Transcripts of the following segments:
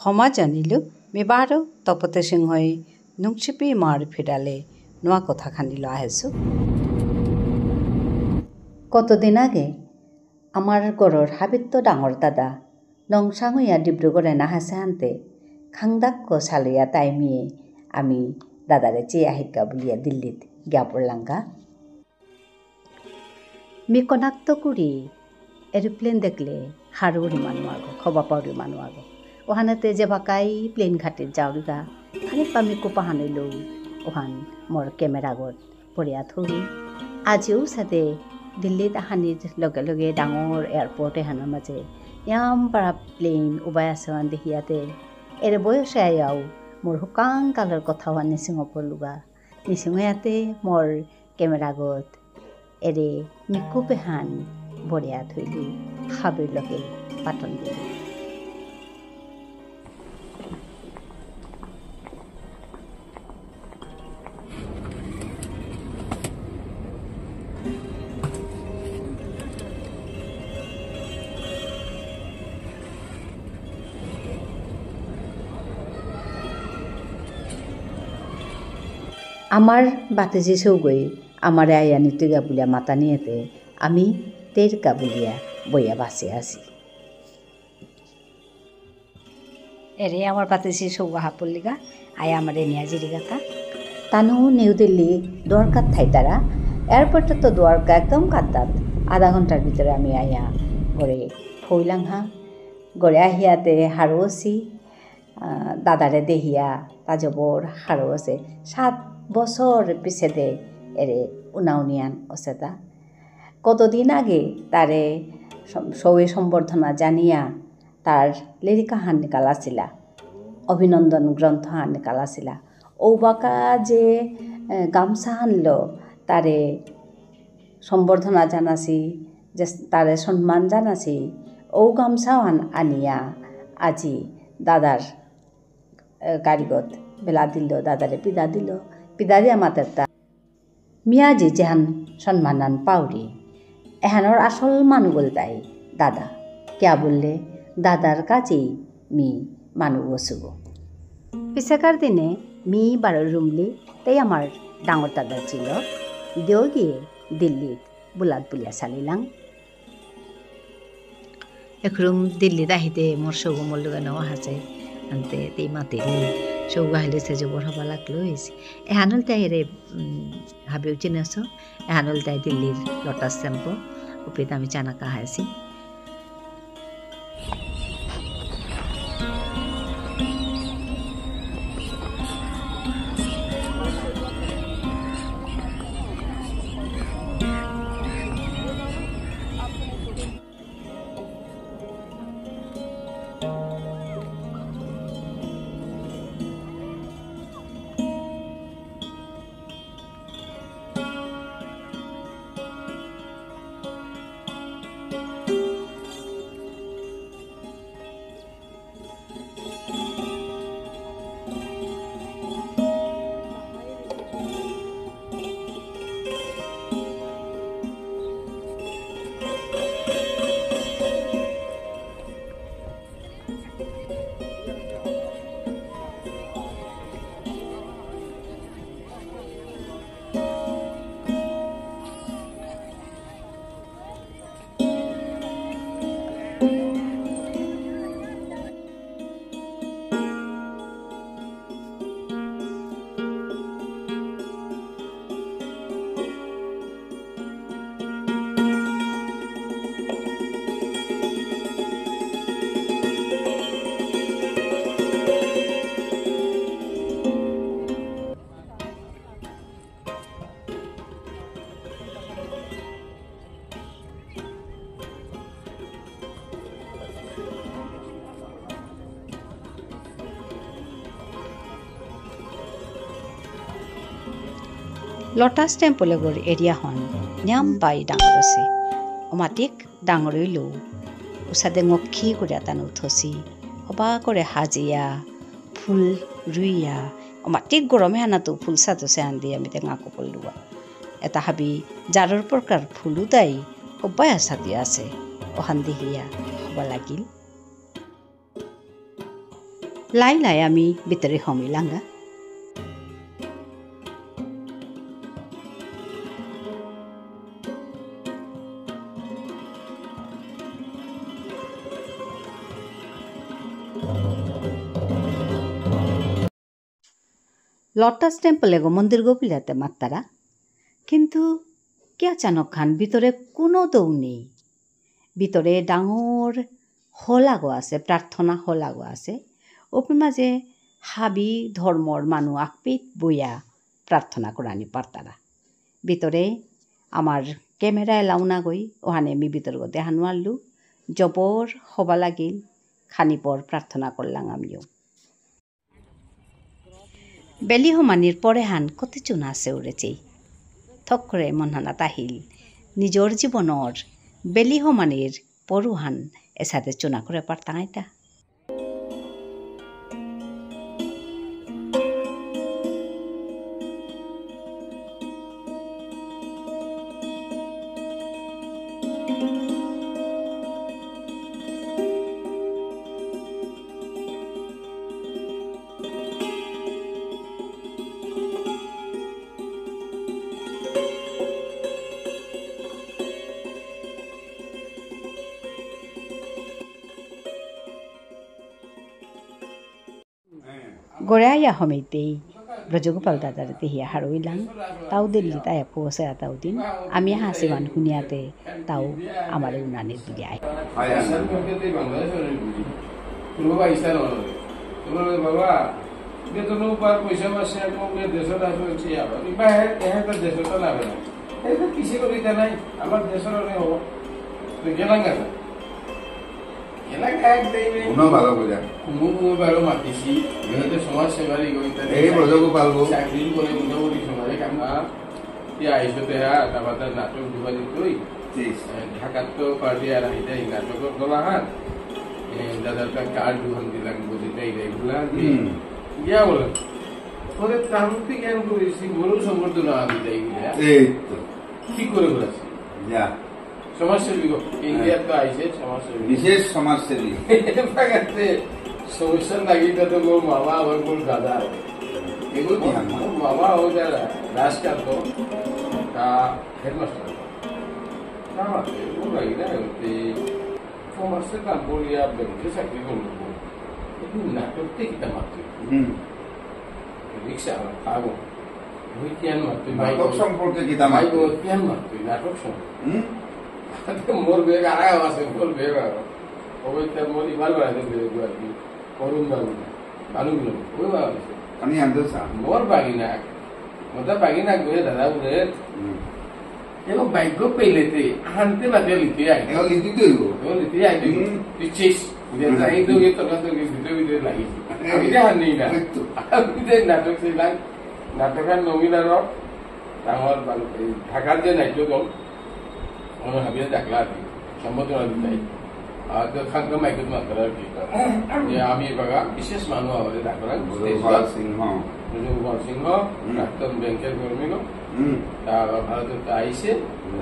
Homa janilu mibaro topote singhoi nungchipi mar fidale noa kotha khanilo ahesu. কতদিন আগে আমার ঘরের হাবিত্য ডাঙর দাদা নংসাঙইয়া ডিব্রুগড়ে নাহাসে আনতে খাংদাক্ক সালইয়া টাইমিয়ে আমি দাদারে চেয়ে আহিকা বলিয়া দিল্লিত গিয়া পড়লাঙ্গা মি কনাক্ত করি এরোপ্লেন দেখলে হারুরি মানু আগো খবা পাউরি মানু আগো ওহানেতে যে বাকাই প্লেন ঘাটে যাওরিগা খালি পামি কোপা হানিলো ওহান মোর ক্যামেরা গত পড়িয়া থরি আজিও সাথে দিল্লীত আহানির লগে লগে ডাঙৰ এয়াৰপৰ্ট এহানৰ মাজে ইয়াম পাৰা প্লেন উবাই আছে আন দেখিয়াতে এৰে বয়সে আয়াও মোৰ শুকান কালৰ কথা হোৱা নিচিঙ পৰলুগা নিচিঙয়াতে মোৰ কেমেৰা গত এৰে মিকু পেহান বঢ়িয়া থৈলো খাবিৰ লগে পাতন দিলো আমার বাতেজি চৌগৈ আমারে আয়া নিতুগা বুলিয়া মাতা নিয়েতে আমি তেরকা বুলিয়া বইয়া বাঁচে আছি এরে আমার বাতেজি চৌগা হাপলিগা আয়া আমারে নিয়া জিরিগাতা তানু নিউ দিল্লি দ্বারকাত থাইতারা এয়ারপোর্টে তো দ্বারকা একদম কাতাত আধা ঘন্টার ভিতরে আমি আয়া গড়ে ফইলাং হা গড়ে আহিয়াতে হারুসি দাদারে দেহিয়া তাজবর হারুসে 7 বছর পিছে দে এরে উনাউনিয়ান অসেতা কতদিন আগে তারে সৌয়ে সম্বর্ধনা জানিয়া তার লিরিকা হান নিকালাছিলা অভিনন্দন গ্রন্থ হান নিকালাছিলা ঔবাকা যে গামছা হানলো তারে সম্বর্ধনা জানাছি যে তারে সম্মান জানাছি ও গামছাও আনিয়া আজি দাদার কারিগত বেলা দিল দাদারে পিদা দিল পিদারি আমাদেরটা মিয়াজি যেহান সম্মানান পাউরি এহানোর আসল মানুগল তাই দাদা কিয়া বললে দাদার কাছেই মি মানু বসুব পিছাকার দিনে মি বারো রুমলি তাই আমার ডাঙর দাদা ছিল দেও গিয়ে দিল্লিত বুলাত বুলিয়া চালিলাং একরুম দিল্লিত আহিতে মোর সৌগ মোর লগে নেওয়া আছে আনতে তেই মাতেরি সৌগ আহিলে সে জবর হবা লাগলো এহানল তাই রে হাবিও চিনেছ এহানল তাই দিল্লির লটাস টেম্পো ওপিত আমি চানাকা হাইছি লটাছ টেম্পলেগৰ এৰিয়াখন নিয়াম পাই ডাঙৰ আছে অমাটিক ডাঙৰৈ লো উচাদে ngখি কৰি তান উঠছি অবা কৰে হাজিয়া ফুল ৰুইয়া অমাটিক গৰমে আনাতো ফুল সাতছে আন দি আমি টেঙা কপল লোৱা এটা হাবি জাৰৰ প্ৰকাৰ ফুলো তাই অবাই আছাতি আছে অহান দেহিয়া হব লাগিল লাই লাই আমি ভিতরে হমিলাঙ্গা। লটাস টেম্পল এগো মন্দির গোপিলাতে মাত্তারা, কিন্তু কে আচানক খান ভিতরে কোনো দৌ নেই। ভিতরে ডাঙর হলাগো আছে, প্রার্থনা হলাগো আছে। ওপর মাঝে হাবি ধর্মর মানুষ আকপিত বইয়া প্রার্থনা করানি পারতারা। ভিতরে আমার ক্যামেরা এলাও না গই, ওখানে আমি ভিতর দেখানো আনলু। জবর হবা লাগিল, খানি পর প্রার্থনা করলাম আমিও। বেলি সমানির পরে হান কত চুনা আছে উড়েছে, থক করে মনহানা তাহিল নিজর জীবনর বেলি সমানির পরুহান এসাথে চুনা করে পারতাম এটা। গড়াইয়া হমেতেই ব্রজগোপাল দাদার তেহিয়া হারইলাম। তাও দিল্লি তাই পৌঁছে তাও দিন আমি হাসিবান শুনিয়াতে তাও আমার উনানে দিলে আয়। বাবা বেতন পয়সা মাসে দেশের আসছে দেশটা নামে না কিসে করি তা নাই আমার দেশের অনেক হবো গেলাম গেল মাতিছি সমাজ সেবারি চাকরি করে মোটামুটি সমাজে কামা আইসতে তারপর নাটক যোগাযোগ করি ঢাকার তো পার্টি আর আহিতে নাটক গলা হাত দাদার কার্ড দুখান দিলাম বুঝিটাই এগুলা গিয়া বললাম ওরে তাহলে কেন করেছি বড় সম্বর্ধনা আমি যাই কি করে বলেছি সমাজসেবী ইন্ডিয়ার তো আইসে সমাজসেবী বিশেষ সমাজসেবী সমস্যা লাগিটা তো মোর মামা হয় মোর দাদা এগুলো মামা হয় যারা রাজকান্ত তা হেডমাস্টার লাগি না সমাজের কাম করিয়া ব্যাংকে চাকরি করবো নাটকতে কিতা মাত্র রিক্সা পাবো ওই কেন মাত্র নাটক সম্পর্কে কিতা মাইব কেন মাত্র নাটক সম্পর্কে মোর বেগ আড়াই আছে মোর বেগ অবৈধ মোর ইমাল বাড়াতে বেগ আর কি করুন বাবু বালু ওই বাবা আমি আনতে মোর বাগিনা মোটা বাগিনা করে দাদা বলে এবং ভাগ্য পেলেতে আনতে মাঝে লিখে আই লিখতে লিখে আই পিছিস নাটক ছিলাম নাটকের নমিনার ডাঙর ঢাকার যে নাট্য দল হাবিয়ে ডাকলা আর কি সম্বোধনা দিতাই খাঙ্কা মাইক মাত্র আর কি যে আমি বাগা বিশেষ মানুষ আমাদের ডাকলাম রঘুপাল সিংহ প্রাক্তন ব্যাংকের কর্মী ভারতের আইসে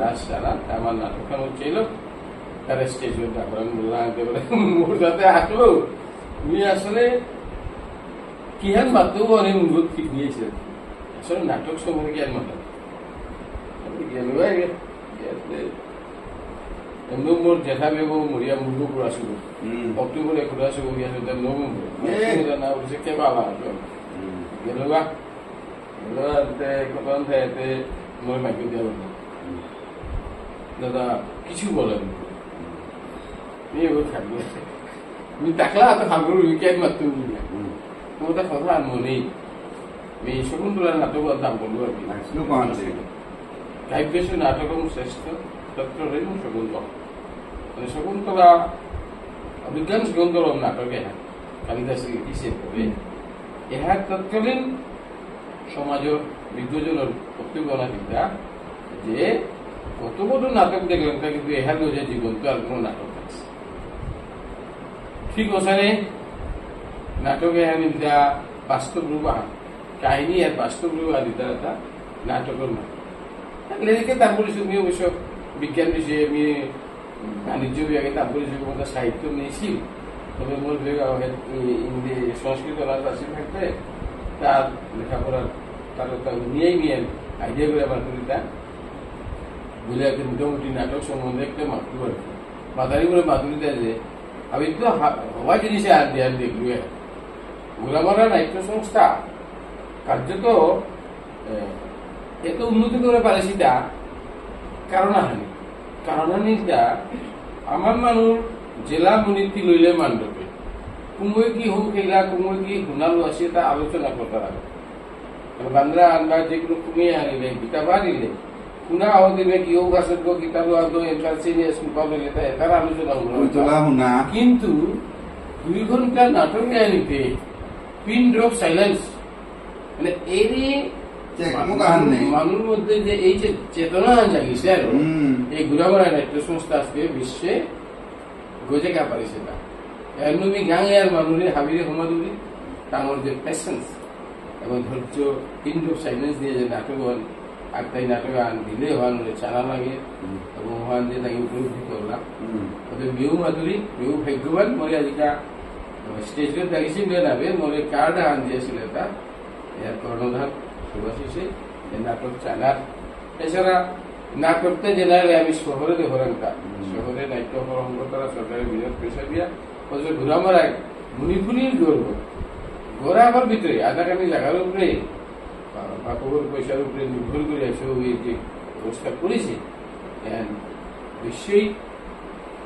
রাজ সারা আমার নাটকখান হচ্ছিল তার স্টেজে ডাকলাম বললাম মোর যাতে আসলো তুমি আসলে কি হান মাত্র অনেক অনুরোধ ঠিক দিয়েছিলেন আসলে নাটক সম্পর্কে কি আর মাত্র এমনি মোর দেখা বেগ মরিয়া মুর্গ করে আসলো অক্টোবরে করে আসবো গিয়েছে নভেম্বর না বলছে কে বাবা গেল গা কতক্ষণ থাকে মই মাইকে দিয়া বলল দাদা কিছু বলেন থাকবে তুমি ডাকলা তো খাবো উইকেট মারতে তোমার কথা আর মনেই আমি শকুন্তলার নাটক দাম বলবো আর কি কাব্যেশ নাটকম শ্রেষ্ঠ তত্র রইল শকুন্তলা মানে শকুন্তলা বিজ্ঞান শকুন্তল নাটকে কালিদাসে কিসে করে এহার তৎকালীন সমাজের বিদ্যজনের প্রত্যেকনা চিন্তা যে কত কত নাটক দেখলেন তা কিন্তু এহার যে জীবন্ত আর কোনো নাটক আছে ঠিক ওখানে নাটকে দিতা বাস্তব রূপ আহান কাহিনী আর বাস্তব রূপ দিতা একটা নাটকের নাটক লেখে তারপরে তুমি অবশ্য বিজ্ঞান বিষয়ে আমি বাণিজ্য বিভাগে তারপরে সাহিত্য নিয়েছি তবে মোর হিন্দি সংস্কৃত অনার্স আছে থাকতে তার লেখাপড়ার তার নিয়েই নিয়ে আইডিয়া করে মাতুরিটা বুঝলে একটা মোটামুটি নাটক সম্বন্ধে একটা মাতৃ আর কি মাতারি করে মাতুরিটা যে আমি তো হওয়া জিনিসে আর ধ্যান দেখলু ঘোরামারা নাট্য সংস্থা কার্যত এত উন্নতি করে পারে সেটা কারণহানিটা আমার মানুষ জেলা মনীতি লইলে মান্ডবে কুময় কি হোক খেলা কুময় কি হুনালো আছে তা আলোচনা করতে হবে বান্দ্রা আনবা যেগুলো কুমিয়ে আনিলে কিতাব আনিলে কুনা দিনে কি হোক আসে কিতাব এটার আলোচনা কিন্তু 2 ঘন্টা নাটকে আনিতে পিন ড্রপ সাইলেন্স মানে এরই মানুষের মধ্যে যে এই যে চেতনা জাগিছে আর এই ঘুরামারা নাট্য সংস্থা আজকে বিশ্বে গজে কা পারিছে তা এমনি গাঁয়ে আর মানুষের হাবিরে হুমাদুরি তাঁর যে প্যাশন্স এবং ধৈর্য কিন্তু সাইলেন্স দিয়ে যে নাটক হন আর তাই নাটক আন দিলে হন চালা লাগে এবং হন যে তাকে উপলব্ধি করলাম ওদের মেউ মাধুরী মেউ ভাগ্যবান মরে আজিকা স্টেজে দাঁড়িয়েছিল নাবে মরে কার্ড আন দিয়েছিল তা এর কর্ণধার শুভাশিসে নাটক চালার এছাড়া নাটকটা জেনারেলি আমি শহরে দেখলাম শহরে নাট্য প্রসঙ্গ করা সরকারের বিরোধ পেশা দিয়া ওদের ঘুরামারায় মুনিপুনির গর্ব ঘোরা আমার ভিতরে আধাকানি জায়গার উপরে বাপর পয়সার উপরে নির্ভর করে এসে ওই যে ব্যবস্থা করেছে নিশ্চয়ই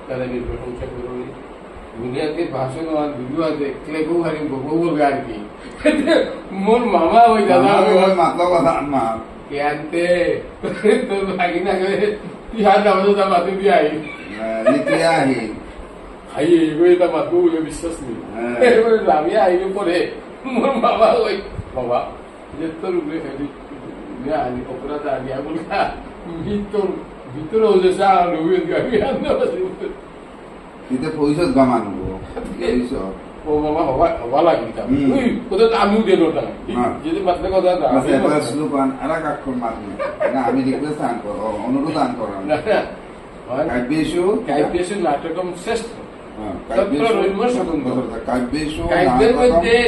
তাদের প্রশংসা করবে দুনিয়াতে ভাষণ আর ভিডিও দেখলে খুব হারি বলবে আর কি মোর মামা ওই দাদা আনতে তোর ভাগি না করে তিহার দাম মাতি দিয়ে আহি আই এইভাবে তা মাতবো বলে বিশ্বাস নেই আমি আইবে পরে মোর বাবা ওই বাবা যে তোর উপরে আনি অপরাধ আনিয়া বলকা ভিতরে হলে চা রবি গাড়ি আনতে পয়সা গামানো ও বাবা হওয়া লাগিতাম কোথাও আমিও দিল না যদি মাত্র কথা আমি রিকোয়েস্ট আন করো অনুরোধ আন করো কাব্যেশু নাটকম শ্রেষ্ঠ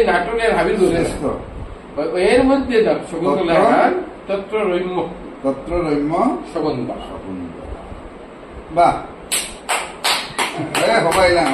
নাটকের হাবিল শ্রেষ্ঠ এর মধ্যে শকুন্তলা তত্র রম্য শকুন্তলা বাহ হবাইলাম